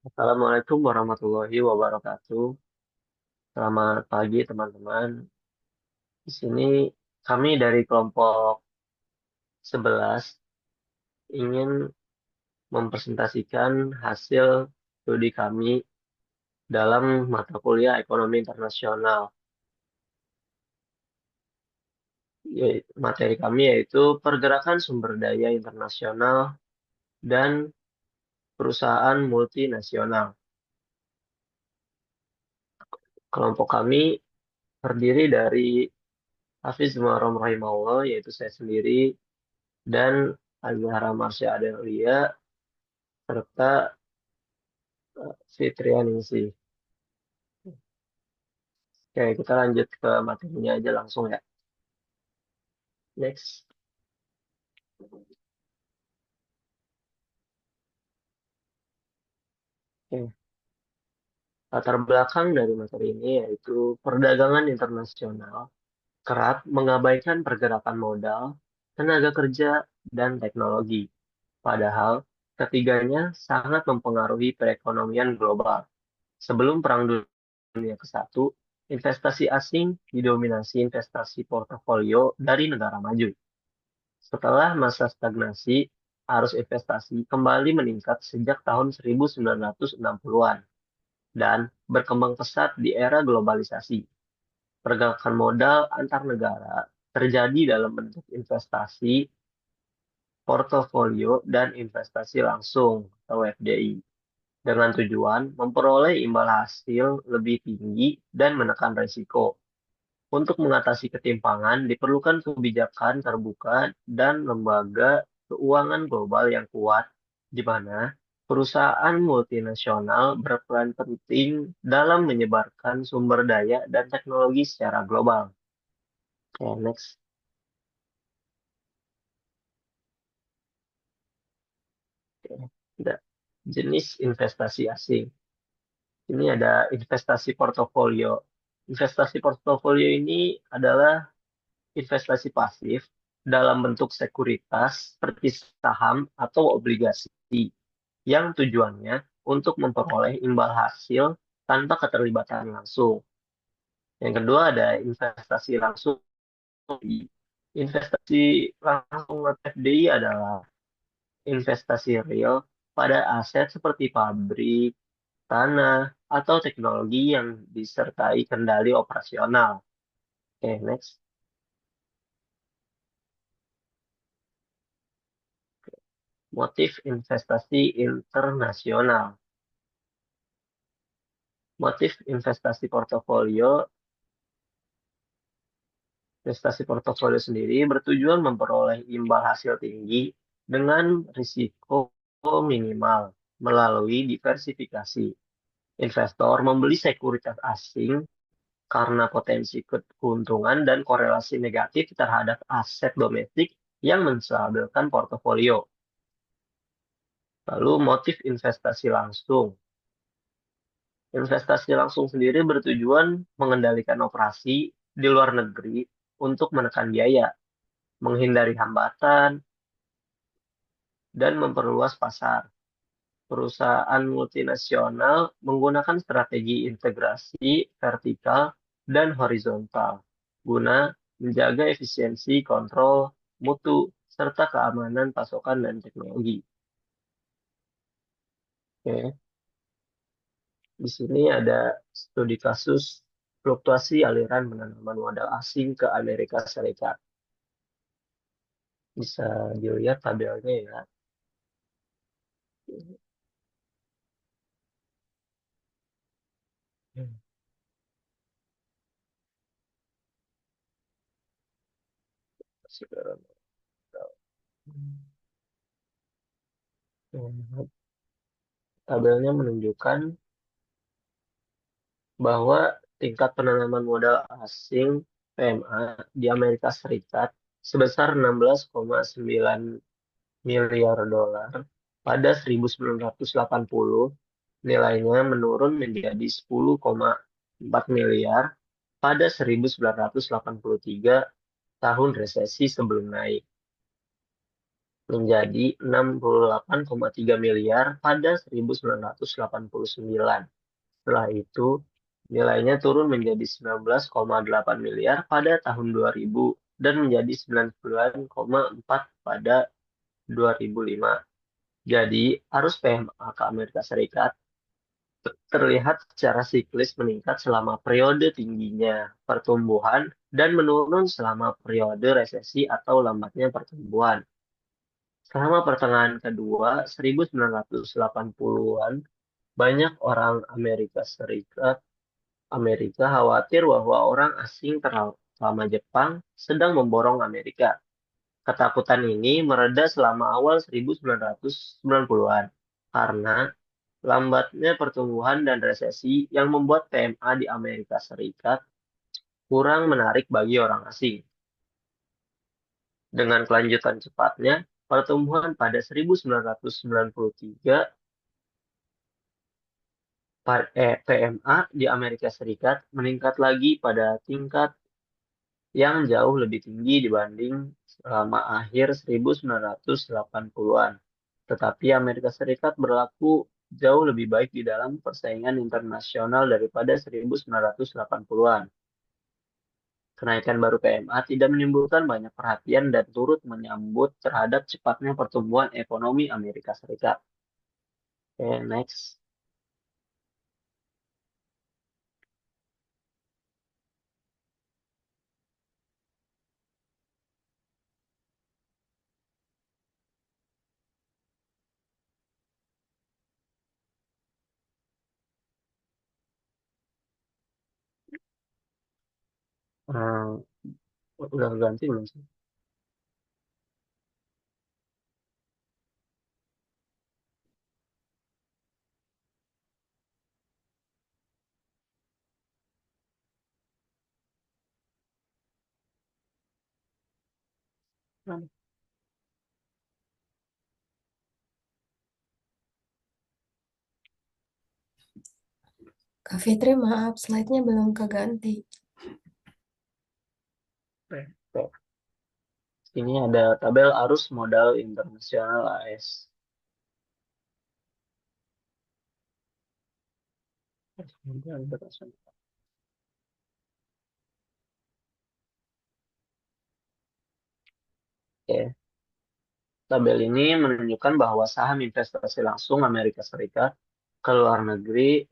Assalamualaikum warahmatullahi wabarakatuh. Selamat pagi teman-teman. Di sini kami dari kelompok 11 ingin mempresentasikan hasil studi kami dalam mata kuliah Ekonomi Internasional. Materi kami yaitu pergerakan sumber daya internasional dan perusahaan multinasional. Kelompok kami terdiri dari Hafiz Muharram Rahimahullah, yaitu saya sendiri, dan Azhara Marsha Adelia, serta Fitrianingsih. Oke, kita lanjut ke materinya aja langsung ya. Next. Oke. Latar belakang dari materi ini yaitu perdagangan internasional kerap mengabaikan pergerakan modal, tenaga kerja, dan teknologi. Padahal ketiganya sangat mempengaruhi perekonomian global. Sebelum Perang Dunia ke-1, investasi asing didominasi investasi portofolio dari negara maju. Setelah masa stagnasi, arus investasi kembali meningkat sejak tahun 1960-an dan berkembang pesat di era globalisasi. Pergerakan modal antar negara terjadi dalam bentuk investasi, portofolio, dan investasi langsung atau FDI dengan tujuan memperoleh imbal hasil lebih tinggi dan menekan risiko. Untuk mengatasi ketimpangan, diperlukan kebijakan terbuka dan lembaga keuangan global yang kuat, di mana perusahaan multinasional berperan penting dalam menyebarkan sumber daya dan teknologi secara global. Oke, next. Oke. Ada jenis investasi asing. Ini ada investasi portofolio. Investasi portofolio ini adalah investasi pasif dalam bentuk sekuritas seperti saham atau obligasi yang tujuannya untuk memperoleh imbal hasil tanpa keterlibatan langsung. Yang kedua ada investasi langsung. Investasi langsung atau FDI adalah investasi real pada aset seperti pabrik, tanah, atau teknologi yang disertai kendali operasional. Oke, next. Motif investasi internasional. Motif investasi portofolio sendiri bertujuan memperoleh imbal hasil tinggi dengan risiko minimal melalui diversifikasi. Investor membeli sekuritas asing karena potensi keuntungan dan korelasi negatif terhadap aset domestik yang menstabilkan portofolio. Lalu motif investasi langsung. Investasi langsung sendiri bertujuan mengendalikan operasi di luar negeri untuk menekan biaya, menghindari hambatan, dan memperluas pasar. Perusahaan multinasional menggunakan strategi integrasi vertikal dan horizontal guna menjaga efisiensi kontrol mutu serta keamanan pasokan dan teknologi. Oke. Di sini ada studi kasus fluktuasi aliran penanaman modal asing ke Amerika Serikat. Bisa dilihat tabelnya ya. Tabelnya menunjukkan bahwa tingkat penanaman modal asing PMA di Amerika Serikat sebesar 16,9 miliar dolar pada 1980, nilainya menurun menjadi 10,4 miliar pada 1983, tahun resesi sebelum naik. menjadi 68,3 miliar pada 1989. Setelah itu, nilainya turun menjadi 19,8 miliar pada tahun 2000 dan menjadi 99,4 pada 2005. Jadi, arus PMA ke Amerika Serikat terlihat secara siklis meningkat selama periode tingginya pertumbuhan dan menurun selama periode resesi atau lambatnya pertumbuhan. Selama pertengahan kedua 1980-an, banyak orang Amerika khawatir bahwa orang asing terutama Jepang sedang memborong Amerika. Ketakutan ini mereda selama awal 1990-an karena lambatnya pertumbuhan dan resesi yang membuat PMA di Amerika Serikat kurang menarik bagi orang asing. Dengan kelanjutan cepatnya, pertumbuhan pada 1993 PMA di Amerika Serikat meningkat lagi pada tingkat yang jauh lebih tinggi dibanding selama akhir 1980-an. Tetapi Amerika Serikat berlaku jauh lebih baik di dalam persaingan internasional daripada 1980-an. Kenaikan baru PMA tidak menimbulkan banyak perhatian dan turut menyambut terhadap cepatnya pertumbuhan ekonomi Amerika Serikat. Oke, next. Hmm, udah ganti belum sih? Kak Fitri, maaf, slide-nya belum keganti. Oke. Ini ada tabel arus modal internasional AS. Oke. Tabel ini menunjukkan bahwa saham investasi langsung Amerika Serikat ke luar negeri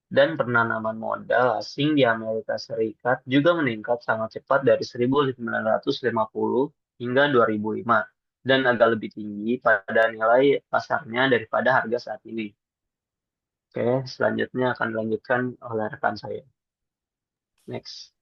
dan penanaman modal asing di Amerika Serikat juga meningkat sangat cepat dari 1950 hingga 2005 dan agak lebih tinggi pada nilai pasarnya daripada harga saat ini. Oke, selanjutnya akan dilanjutkan oleh rekan saya. Next.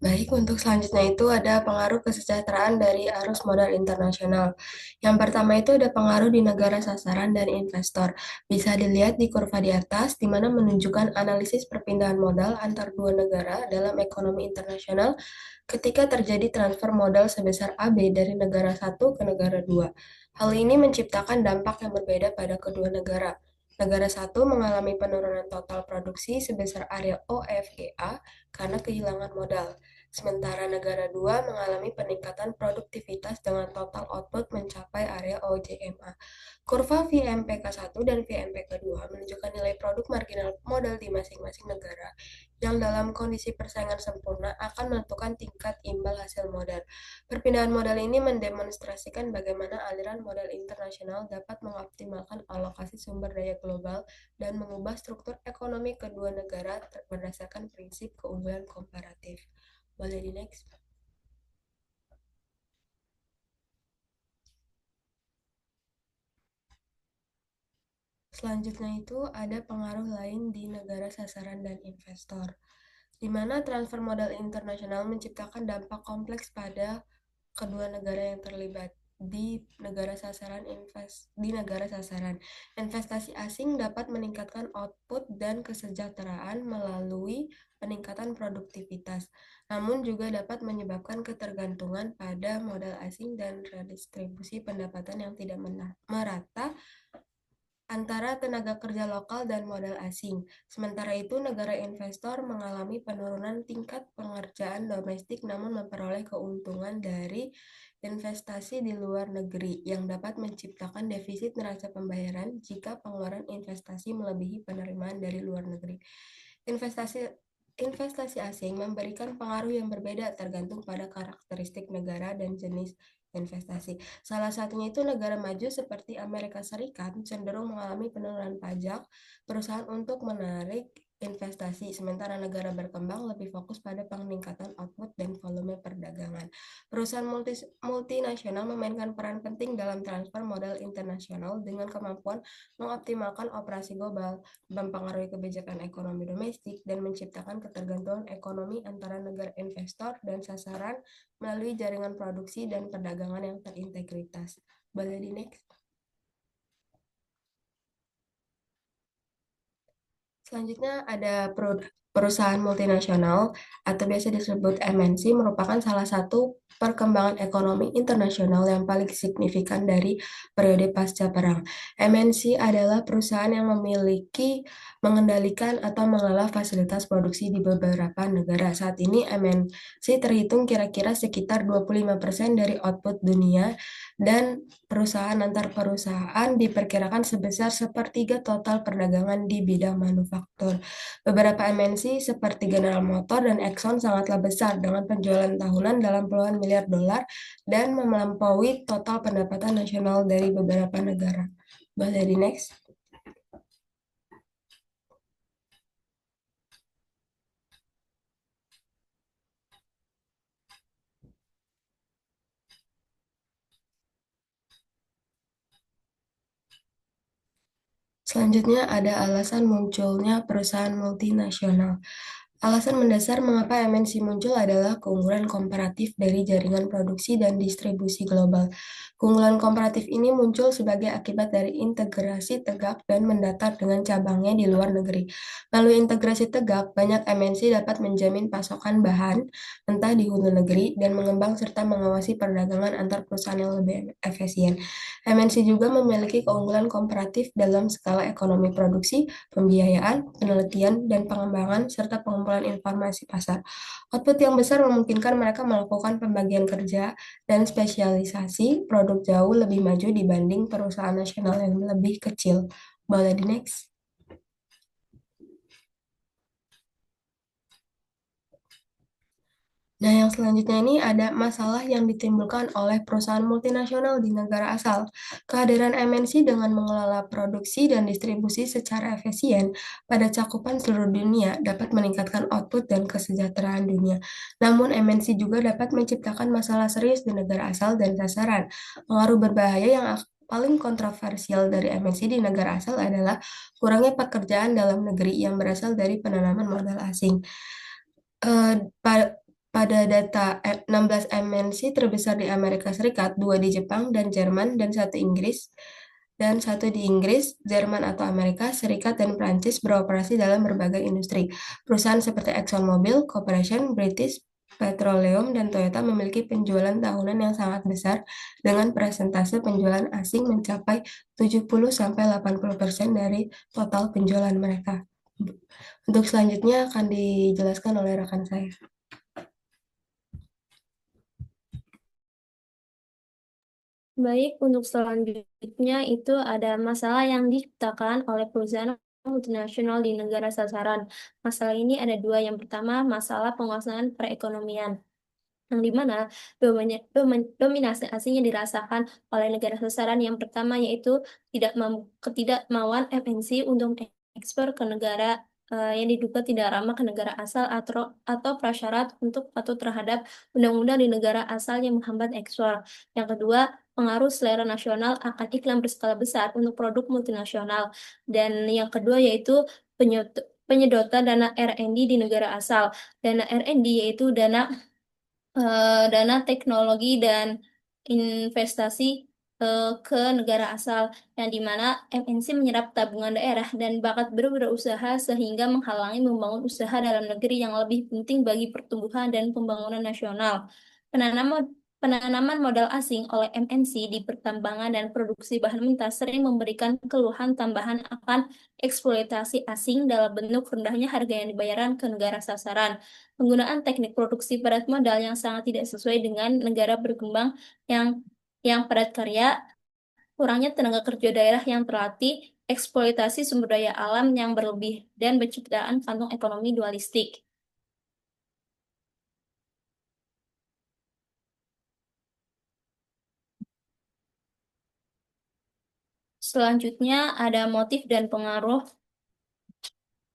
Baik, untuk selanjutnya itu ada pengaruh kesejahteraan dari arus modal internasional. Yang pertama itu ada pengaruh di negara sasaran dan investor. Bisa dilihat di kurva di atas, di mana menunjukkan analisis perpindahan modal antar dua negara dalam ekonomi internasional ketika terjadi transfer modal sebesar AB dari negara satu ke negara dua. Hal ini menciptakan dampak yang berbeda pada kedua negara. Negara satu mengalami penurunan total produksi sebesar area OFEA karena kehilangan modal. Sementara negara dua mengalami peningkatan produktivitas dengan total output mencapai area OJMA. Kurva VMPK1 dan VMPK2 menunjukkan nilai produk marginal modal di masing-masing negara yang dalam kondisi persaingan sempurna akan menentukan tingkat imbal hasil modal. Perpindahan modal ini mendemonstrasikan bagaimana aliran modal internasional dapat mengoptimalkan alokasi sumber daya global dan mengubah struktur ekonomi kedua negara berdasarkan prinsip keunggulan komparatif. Boleh di next? Selanjutnya itu ada pengaruh lain di negara sasaran dan investor, di mana transfer modal internasional menciptakan dampak kompleks pada kedua negara yang terlibat. di negara sasaran. Investasi asing dapat meningkatkan output dan kesejahteraan melalui peningkatan produktivitas, namun juga dapat menyebabkan ketergantungan pada modal asing dan redistribusi pendapatan yang tidak merata antara tenaga kerja lokal dan modal asing. Sementara itu, negara investor mengalami penurunan tingkat pengerjaan domestik namun memperoleh keuntungan dari investasi di luar negeri yang dapat menciptakan defisit neraca pembayaran jika pengeluaran investasi melebihi penerimaan dari luar negeri. Investasi Investasi asing memberikan pengaruh yang berbeda tergantung pada karakteristik negara dan jenis investasi. Salah satunya itu negara maju seperti Amerika Serikat cenderung mengalami penurunan pajak perusahaan untuk menarik investasi, sementara negara berkembang lebih fokus pada peningkatan output dan volume perdagangan. Perusahaan multinasional memainkan peran penting dalam transfer modal internasional dengan kemampuan mengoptimalkan operasi global, mempengaruhi kebijakan ekonomi domestik, dan menciptakan ketergantungan ekonomi antara negara investor dan sasaran melalui jaringan produksi dan perdagangan yang terintegritas. Boleh di next? Selanjutnya ada perusahaan multinasional atau biasa disebut MNC merupakan salah satu perkembangan ekonomi internasional yang paling signifikan dari periode pasca perang. MNC adalah perusahaan yang mengendalikan atau mengelola fasilitas produksi di beberapa negara. Saat ini MNC terhitung kira-kira sekitar 25% dari output dunia dan perusahaan antar perusahaan diperkirakan sebesar sepertiga total perdagangan di bidang manufaktur. Beberapa MNC seperti General Motors dan Exxon sangatlah besar dengan penjualan tahunan dalam puluhan miliar dolar dan melampaui total pendapatan nasional dari beberapa negara. Boleh di next? Selanjutnya ada alasan munculnya perusahaan multinasional. Alasan mendasar mengapa MNC muncul adalah keunggulan komparatif dari jaringan produksi dan distribusi global. Keunggulan komparatif ini muncul sebagai akibat dari integrasi tegak dan mendatar dengan cabangnya di luar negeri. Melalui integrasi tegak, banyak MNC dapat menjamin pasokan bahan mentah di hulu negeri dan mengembang serta mengawasi perdagangan antar perusahaan yang lebih efisien. MNC juga memiliki keunggulan komparatif dalam skala ekonomi produksi, pembiayaan, penelitian, dan pengembangan, serta pengumpulan informasi pasar. Output yang besar memungkinkan mereka melakukan pembagian kerja dan spesialisasi produk jauh lebih maju dibanding perusahaan nasional yang lebih kecil. Boleh di next? Nah, yang selanjutnya ini ada masalah yang ditimbulkan oleh perusahaan multinasional di negara asal. Kehadiran MNC dengan mengelola produksi dan distribusi secara efisien pada cakupan seluruh dunia dapat meningkatkan output dan kesejahteraan dunia. Namun, MNC juga dapat menciptakan masalah serius di negara asal dan sasaran. Pengaruh berbahaya yang paling kontroversial dari MNC di negara asal adalah kurangnya pekerjaan dalam negeri yang berasal dari penanaman modal asing. Eh, pa- Pada data 16 MNC terbesar di Amerika Serikat, dua di Jepang dan Jerman, dan satu di Inggris, Jerman atau Amerika Serikat, dan Prancis beroperasi dalam berbagai industri. Perusahaan seperti ExxonMobil Corporation, British Petroleum, dan Toyota memiliki penjualan tahunan yang sangat besar dengan persentase penjualan asing mencapai 70-80% dari total penjualan mereka. Untuk selanjutnya akan dijelaskan oleh rekan saya. Baik, untuk selanjutnya itu ada masalah yang diciptakan oleh perusahaan multinasional di negara sasaran. Masalah ini ada dua. Yang pertama, masalah penguasaan perekonomian, yang dimana dominasi asing yang dirasakan oleh negara sasaran. Yang pertama yaitu ketidakmauan MNC untuk ekspor ke negara yang diduga tidak ramah ke negara asal atau prasyarat untuk patuh terhadap undang-undang di negara asal yang menghambat ekspor. Yang kedua, pengaruh selera nasional akan iklan berskala besar untuk produk multinasional. Dan yang kedua yaitu penyedotan dana R&D di negara asal. Dana R&D yaitu dana teknologi dan investasi ke negara asal, yang dimana MNC menyerap tabungan daerah dan bakat berwirausaha sehingga menghalangi membangun usaha dalam negeri yang lebih penting bagi pertumbuhan dan pembangunan nasional. Penanaman Penanaman modal asing oleh MNC di pertambangan dan produksi bahan mentah sering memberikan keluhan tambahan akan eksploitasi asing dalam bentuk rendahnya harga yang dibayarkan ke negara sasaran. Penggunaan teknik produksi padat modal yang sangat tidak sesuai dengan negara berkembang yang padat karya, kurangnya tenaga kerja daerah yang terlatih, eksploitasi sumber daya alam yang berlebih, dan penciptaan kantong ekonomi dualistik. Selanjutnya ada motif dan pengaruh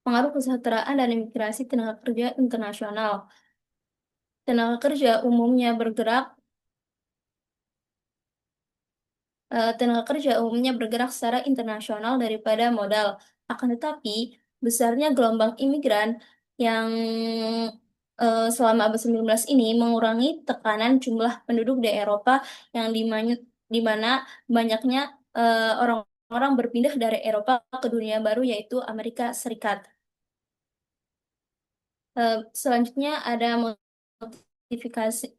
pengaruh kesejahteraan dan imigrasi tenaga kerja internasional. Tenaga kerja umumnya bergerak Tenaga kerja umumnya bergerak secara internasional daripada modal. Akan tetapi, besarnya gelombang imigran yang selama abad 19 ini mengurangi tekanan jumlah penduduk di Eropa yang di mana banyaknya orang-orang berpindah dari Eropa ke dunia baru yaitu Amerika Serikat. Selanjutnya ada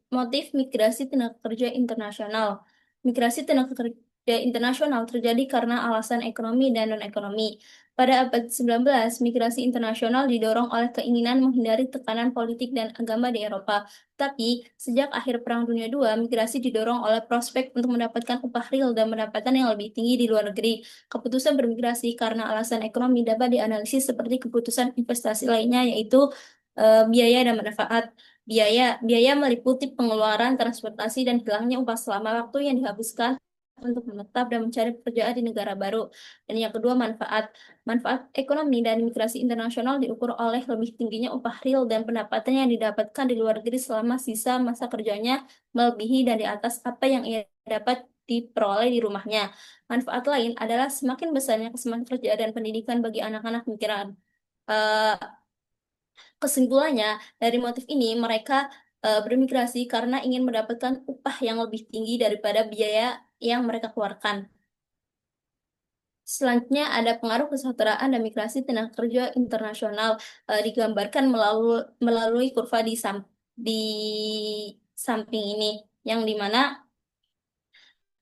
motif migrasi tenaga kerja internasional. Migrasi tenaga kerja internasional terjadi karena alasan ekonomi dan non-ekonomi. Pada abad 19, migrasi internasional didorong oleh keinginan menghindari tekanan politik dan agama di Eropa. Tapi, sejak akhir Perang Dunia II, migrasi didorong oleh prospek untuk mendapatkan upah real dan pendapatan yang lebih tinggi di luar negeri. Keputusan bermigrasi karena alasan ekonomi dapat dianalisis seperti keputusan investasi lainnya, yaitu biaya dan manfaat. Biaya meliputi pengeluaran transportasi dan hilangnya upah selama waktu yang dihabiskan untuk menetap dan mencari pekerjaan di negara baru. Dan yang kedua, manfaat. Manfaat ekonomi dan migrasi internasional diukur oleh lebih tingginya upah real dan pendapatan yang didapatkan di luar negeri selama sisa masa kerjanya melebihi dan di atas apa yang ia dapat diperoleh di rumahnya. Manfaat lain adalah semakin besarnya kesempatan kerja dan pendidikan bagi anak-anak migran. Eh, Kesimpulannya, dari motif ini mereka bermigrasi karena ingin mendapatkan upah yang lebih tinggi daripada biaya yang mereka keluarkan. Selanjutnya ada pengaruh kesejahteraan dan migrasi tenaga kerja internasional, digambarkan melalui kurva di samping ini, yang dimana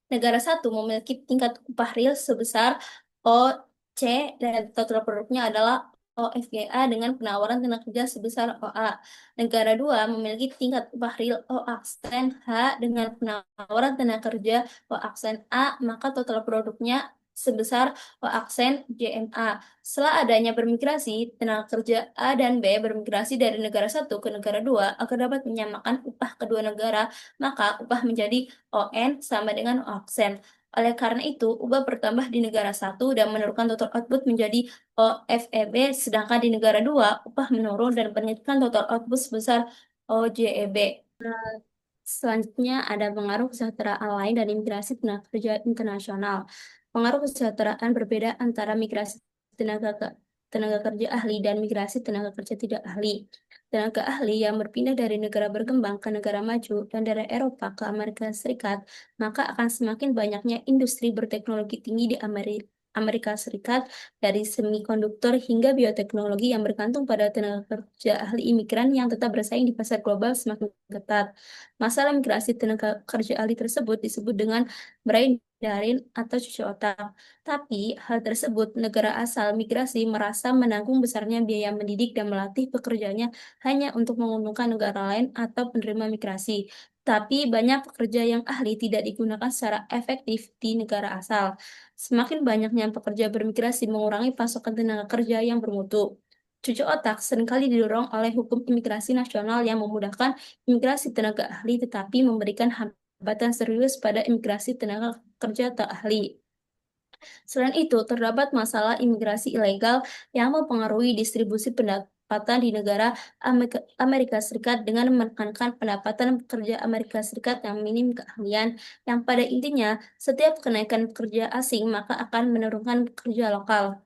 negara satu memiliki tingkat upah real sebesar OC dan total produknya adalah OFGA dengan penawaran tenaga kerja sebesar OA. Negara dua memiliki tingkat upah real O aksen H dengan penawaran tenaga kerja O aksen A, maka total produknya sebesar O aksen JMA. Setelah adanya bermigrasi, tenaga kerja A dan B bermigrasi dari negara satu ke negara dua agar dapat menyamakan upah kedua negara, maka upah menjadi ON sama dengan absen. Oleh karena itu, ubah bertambah di negara satu dan menurunkan total output menjadi OFEB, sedangkan di negara dua, upah menurun dan meningkatkan total output sebesar OJEB. Selanjutnya ada pengaruh kesejahteraan lain dari migrasi tenaga kerja internasional. Pengaruh kesejahteraan berbeda antara migrasi tenaga kerja ahli dan migrasi tenaga kerja tidak ahli. Tenaga ahli yang berpindah dari negara berkembang ke negara maju dan dari Eropa ke Amerika Serikat, maka akan semakin banyaknya industri berteknologi tinggi di Amerika Serikat, dari semikonduktor hingga bioteknologi yang bergantung pada tenaga kerja ahli imigran yang tetap bersaing di pasar global semakin ketat. Masalah migrasi tenaga kerja ahli tersebut disebut dengan brain drain atau cuci otak. Tapi hal tersebut negara asal migrasi merasa menanggung besarnya biaya mendidik dan melatih pekerjanya hanya untuk menguntungkan negara lain atau penerima migrasi. Tapi banyak pekerja yang ahli tidak digunakan secara efektif di negara asal. Semakin banyaknya pekerja bermigrasi mengurangi pasokan tenaga kerja yang bermutu. Cuci otak seringkali didorong oleh hukum imigrasi nasional yang memudahkan imigrasi tenaga ahli tetapi memberikan hambatan serius pada imigrasi tenaga kerja tak ahli. Selain itu, terdapat masalah imigrasi ilegal yang mempengaruhi distribusi pendapatan di negara Amerika Serikat dengan menekankan pendapatan pekerja Amerika Serikat yang minim keahlian, yang pada intinya setiap kenaikan pekerja asing maka akan menurunkan pekerja lokal.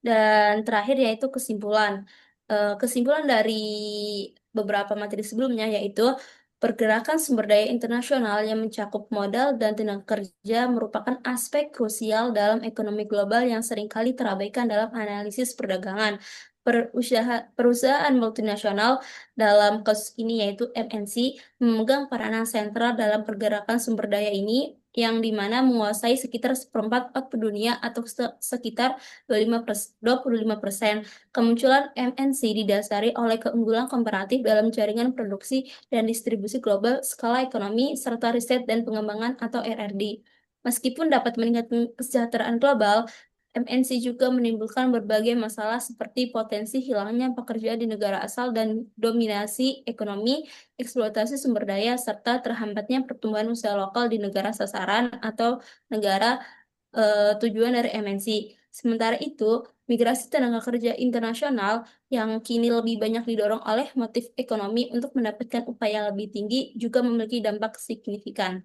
Dan terakhir yaitu kesimpulan. Kesimpulan dari beberapa materi sebelumnya yaitu Pergerakan sumber daya internasional yang mencakup modal dan tenaga kerja merupakan aspek krusial dalam ekonomi global yang seringkali terabaikan dalam analisis perdagangan. Perusahaan multinasional dalam kasus ini yaitu MNC memegang peranan sentral dalam pergerakan sumber daya ini yang dimana menguasai sekitar seperempat waktu dunia atau sekitar 25%. Kemunculan MNC didasari oleh keunggulan komparatif dalam jaringan produksi dan distribusi global, skala ekonomi, serta riset dan pengembangan atau RRD. Meskipun dapat meningkatkan kesejahteraan global, MNC juga menimbulkan berbagai masalah seperti potensi hilangnya pekerjaan di negara asal dan dominasi ekonomi, eksploitasi sumber daya, serta terhambatnya pertumbuhan usaha lokal di negara sasaran atau negara tujuan dari MNC. Sementara itu, migrasi tenaga kerja internasional yang kini lebih banyak didorong oleh motif ekonomi untuk mendapatkan upah yang lebih tinggi juga memiliki dampak signifikan.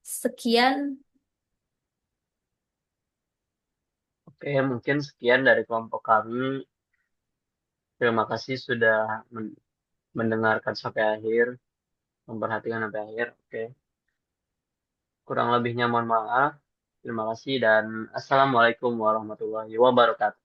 Sekian. Oke, mungkin sekian dari kelompok kami. Terima kasih sudah mendengarkan sampai akhir, memperhatikan sampai akhir. Oke, kurang lebihnya mohon maaf. Terima kasih dan Assalamualaikum warahmatullahi wabarakatuh.